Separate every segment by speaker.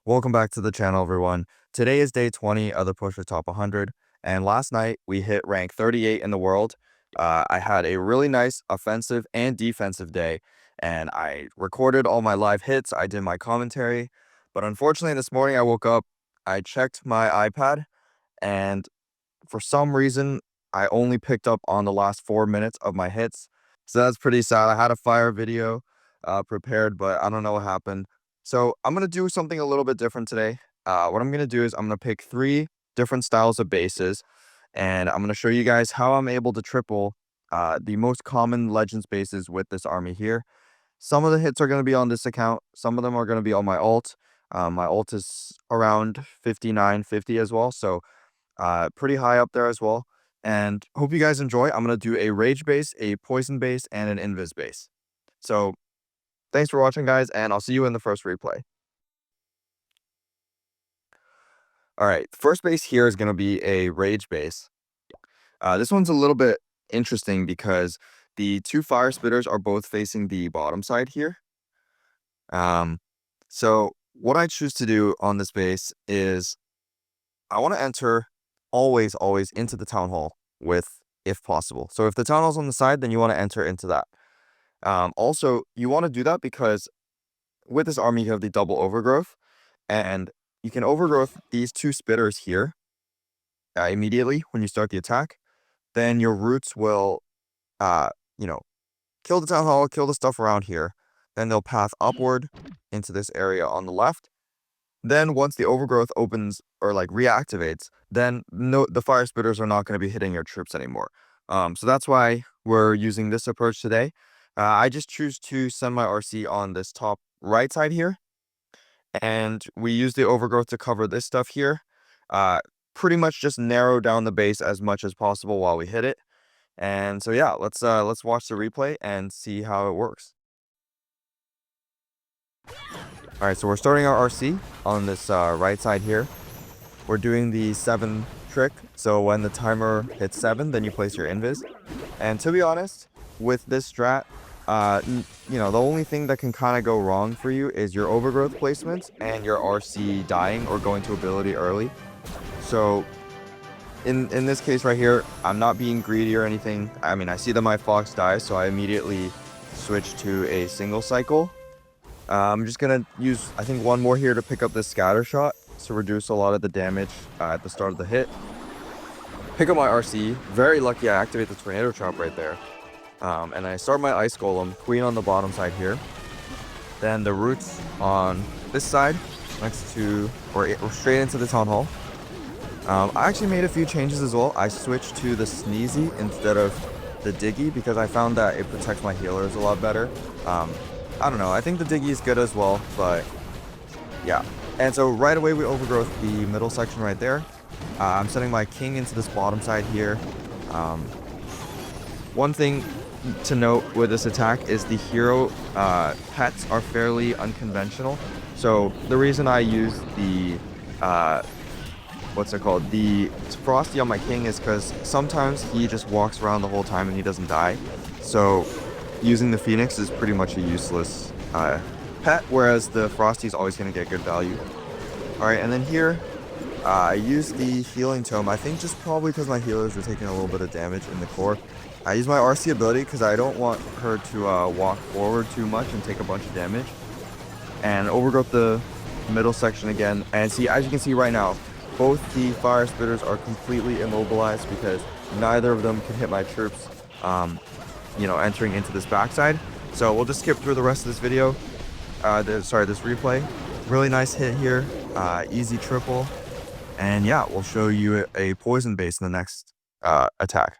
Speaker 1: Welcome back to the channel, everyone. Today is day 20 of the Push to Top 100, and last night we hit rank 38 in the world. I had a really nice offensive and defensive day, and I recorded all my live hits. I did my commentary, but unfortunately this morning I woke up, I checked my iPad, and for some reason I only picked up on the last 4 minutes of my hits. So that's pretty sad. I had a fire video prepared, but I don't know what happened. So I'm going to do something a little bit different today. What I'm going to do is I'm going to pick 3 different styles of bases, and I'm going to show you guys how I'm able to triple the most common Legends bases with this army here. Some of the hits are going to be on this account. Some of them are going to be on my ult. My ult is around 5950 as well, so pretty high up there as well. And hope you guys enjoy. I'm going to do a rage base, a poison base, and an invis base. So thanks for watching, guys, and I'll see you in the first replay. All right, the first base here is going to be a rage base. This one's a little bit interesting because the 2 fire spitters are both facing the bottom side here. So what I choose to do on this base is I want to enter always into the town hall with, if possible. So if the town hall's on the side, then you want to enter into that. Also, you want to do that because with this army, you have the double overgrowth, and you can overgrowth these 2 spitters here immediately when you start the attack. Then your roots will, you know, kill the town hall, kill the stuff around here. Then they'll path upward into this area on the left. Then once the overgrowth opens or like reactivates, then the fire spitters are not going to be hitting your troops anymore. So that's why we're using this approach today. I just choose to send my RC on this top right side here, and we use the overgrowth to cover this stuff here. Pretty much just narrow down the base as much as possible while we hit it. And so yeah, let's watch the replay and see how it works. All right, so we're starting our RC on this right side here. We're doing the 7 trick. So when the timer hits 7, then you place your invis. And to be honest, with this strat, the only thing that can kind of go wrong for you is your overgrowth placements and your RC dying or going to ability early. So in this case right here, I'm not being greedy or anything. I mean, I see that my fox dies, so I immediately switch to a single cycle. I'm just going to use, I think, 1 more here to pick up this scatter shot to reduce a lot of the damage at the start of the hit. Pick up my RC. Very lucky I activate the tornado trap right there. And I start my ice golem, queen on the bottom side here. Then the roots on this side, next to, or straight into the town hall. I actually made a few changes as well. I switched to the sneezy instead of the diggy because I found that it protects my healers a lot better. I don't know, I think the diggy is good as well, but yeah. And so right away we overgrowth the middle section right there. I'm sending my king into this bottom side here. One thing to note with this attack is the hero pets are fairly unconventional. So the reason I use the the Frosty on my king is because sometimes he just walks around the whole time and he doesn't die. So using the Phoenix is pretty much a useless pet, whereas the Frosty is always going to get good value. Alright, and then here, I use the healing tome, I think just probably because my healers are taking a little bit of damage in the core. I use my RC ability because I don't want her to walk forward too much and take a bunch of damage. And overgrowth the middle section again, and see, as you can see right now, both the fire spitters are completely immobilized because neither of them can hit my troops, entering into this backside. So we'll just skip through the rest of this video. This replay. Really nice hit here, easy triple, and yeah, we'll show you a poison base in the next attack.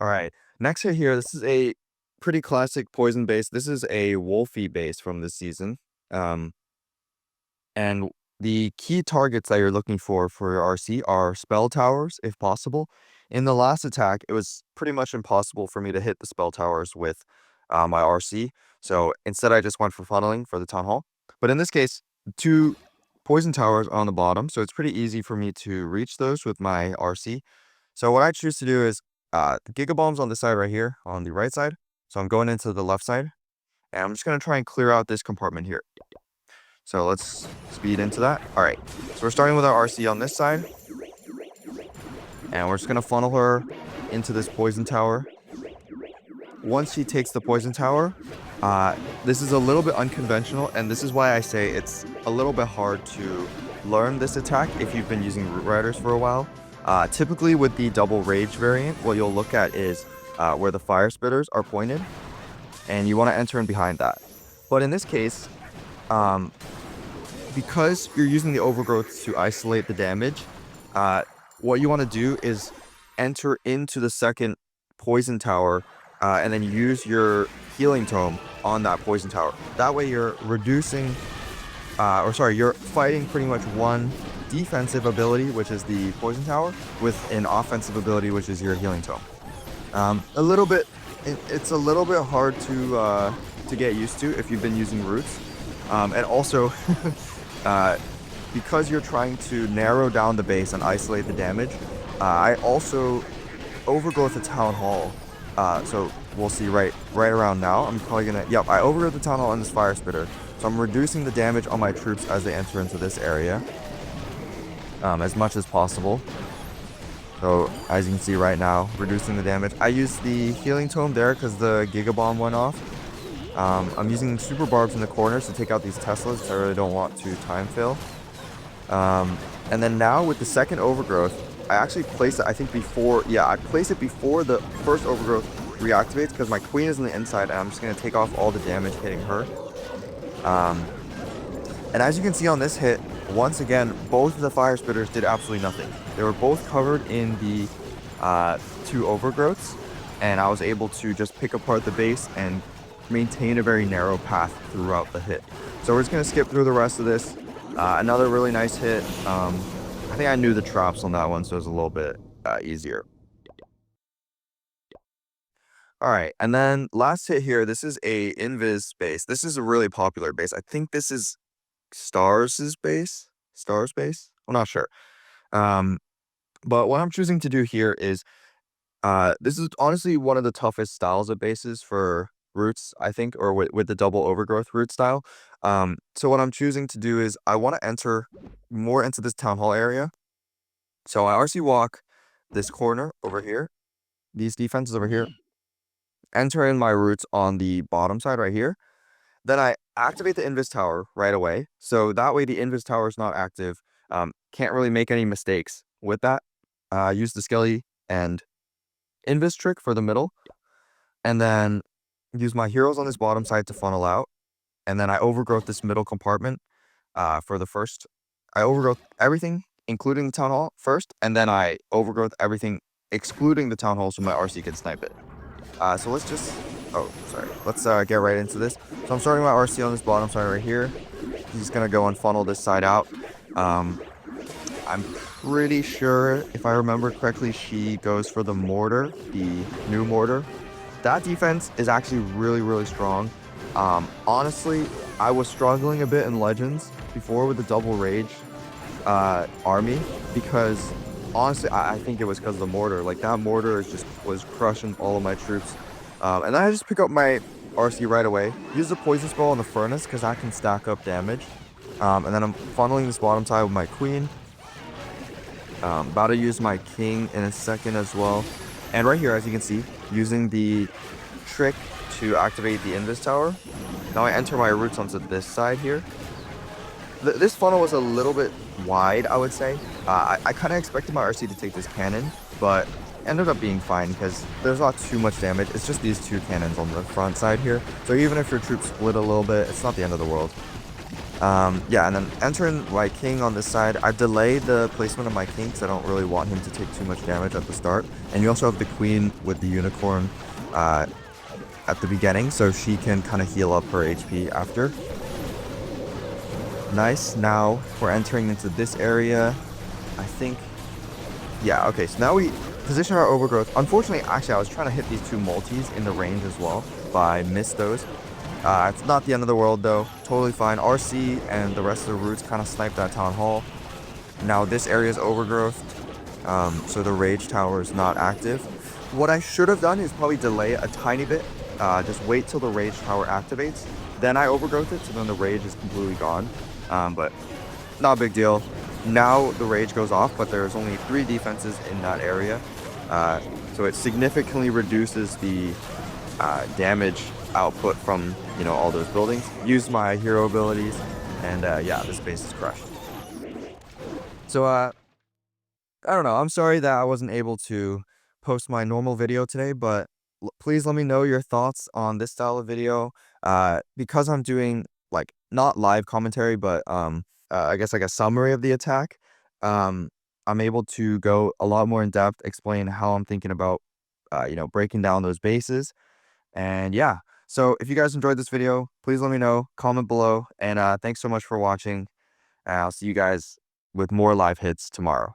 Speaker 1: All right, next hit here. This is a pretty classic poison base. This is a Wolfie base from this season. And the key targets that you're looking for your RC are spell towers, if possible. In the last attack, it was pretty much impossible for me to hit the spell towers with my RC. So instead, I just went for funneling for the town hall. But in this case, 2 poison towers on the bottom, so it's pretty easy for me to reach those with my RC. So what I choose to do is the Giga Bomb's on this side right here, on the right side. So I'm going into the left side. And I'm just going to try and clear out this compartment here. So let's speed into that. All right, so we're starting with our RC on this side. And we're just going to funnel her into this poison tower. Once she takes the poison tower, this is a little bit unconventional, and this is why I say it's a little bit hard to learn this attack if you've been using Root Riders for a while. Typically with the double rage variant, what you'll look at is where the fire spitters are pointed, and you want to enter in behind that. But in this case, because you're using the overgrowth to isolate the damage, what you want to do is enter into the second poison tower and then use your healing tome on that poison tower. That way you're reducing, you're fighting pretty much one defensive ability, which is the poison tower, with an offensive ability, which is your healing tome. It's a little bit hard to get used to if you've been using roots, and also because you're trying to narrow down the base and isolate the damage. I also overgrowth the town hall, so we'll see right around now. I'm probably gonna, yep, I overgrowth the town hall on this fire spitter, so I'm reducing the damage on my troops as they enter into this area as much as possible. So as you can see right now, reducing the damage. I used the healing tome there because the Giga Bomb went off. I'm using super barbs in the corners to take out these Teslas because I really don't want to time fail. And then now with the second overgrowth, I actually place it, I think before, yeah, I place it before the first overgrowth reactivates because my queen is on the inside and I'm just going to take off all the damage hitting her. And as you can see on this hit, once again, both of the fire spitters did absolutely nothing. They were both covered in the two overgrowths, and I was able to just pick apart the base and maintain a very narrow path throughout the hit. So we're just going to skip through the rest of this. Another really nice hit. I think I knew the traps on that one, so it was a little bit easier. All right, and then last hit here, this is a Invis base. This is a really popular base. I think this is Stars' base? I'm not sure. But what I'm choosing to do here is, this is honestly one of the toughest styles of bases for roots, I think, or with the double overgrowth root style. So what I'm choosing to do is I want to enter more into this town hall area. So I RC walk this corner over here, these defenses over here, enter in my roots on the bottom side right here. Then I activate the Invis tower right away. So that way the Invis tower is not active. Can't really make any mistakes with that. Use the Skelly and Invis trick for the middle. And then use my heroes on this bottom side to funnel out. And then I overgrowth this middle compartment for the first. I overgrowth everything, including the town hall first. And then I overgrowth everything, excluding the town hall so my RC can snipe it. So let's just... Oh, sorry. Let's get right into this. So I'm starting my RC on this bottom side right here. He's going to go and funnel this side out. I'm pretty sure, if I remember correctly, she goes for the mortar, the new mortar. That defense is actually really, really strong. Honestly, I was struggling a bit in Legends before with the double rage army because honestly, I think it was because of the mortar. Like, that mortar was crushing all of my troops. And then I just pick up my RC right away. Use the poison spell on the furnace because that can stack up damage. And then I'm funneling this bottom side with my queen. About to use my king in a second as well. And right here, as you can see, using the trick to activate the Invis tower. Now I enter my roots onto this side here. This funnel was a little bit wide, I would say. I kind of expected my RC to take this cannon, but ended up being fine because there's not too much damage. It's just these two cannons on the front side here. So even if your troops split a little bit, it's not the end of the world. Yeah, and then entering my king on this side. I delayed the placement of my king because I don't really want him to take too much damage at the start. And you also have the queen with the unicorn at the beginning, so she can kind of heal up her HP after. Nice. Now we're entering into this area. I think, yeah, okay, so now we position our overgrowth. Unfortunately, actually, I was trying to hit these two multis in the range as well, but I missed those. It's not the end of the world though, totally fine. RC and the rest of the roots kind of sniped that town hall. Now this area is overgrowth, so the rage tower is not active. What I should have done is probably delay a tiny bit just wait till the rage tower activates. Then I overgrowth it, so then the rage is completely gone. But not a big deal. Now the rage goes off, but there's only 3 defenses in that area. So it significantly reduces the damage output from, all those buildings. Use my hero abilities, and yeah, this base is crushed. So I don't know. I'm sorry that I wasn't able to post my normal video today, but please let me know your thoughts on this style of video. Because I'm doing like not live commentary, but I guess like a summary of the attack. Um, I'm able to go a lot more in depth, explain how I'm thinking about, breaking down those bases. And yeah, so if you guys enjoyed this video, please let me know, comment below, and thanks so much for watching. And I'll see you guys with more live hits tomorrow.